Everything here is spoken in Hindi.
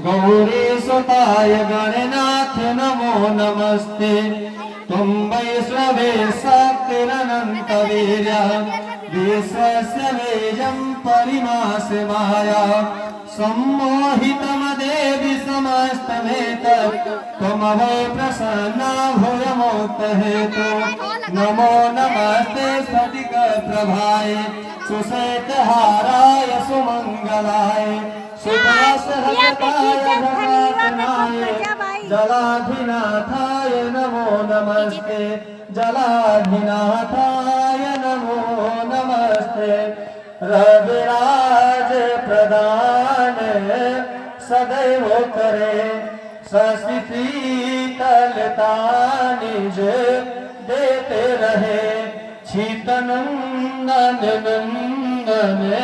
गौरीसुताय गणनाथ नमो नमस्ते। तुम वैष्णवे शक्तिरनन्तवीर्यः विश्वस्य वेजं परिमासे माया। सम्मोहितमदेवि समस्तमेतत् त्वमवै प्रसन्ना भूयमोक्तहेतु। नमो नमस्ते स्फटिकप्रभाय सुश्वेतहाराय सुमङ्गलाय सुभासहस्ताय जनार्दनाय जलाधिनाथाय नमो नमस्ते। जलाधिनाथाय नमो नमस्ते। रविराज प्रदान सदैव करे सस्थितलता निज देते रहे। शीतनंदन नंदन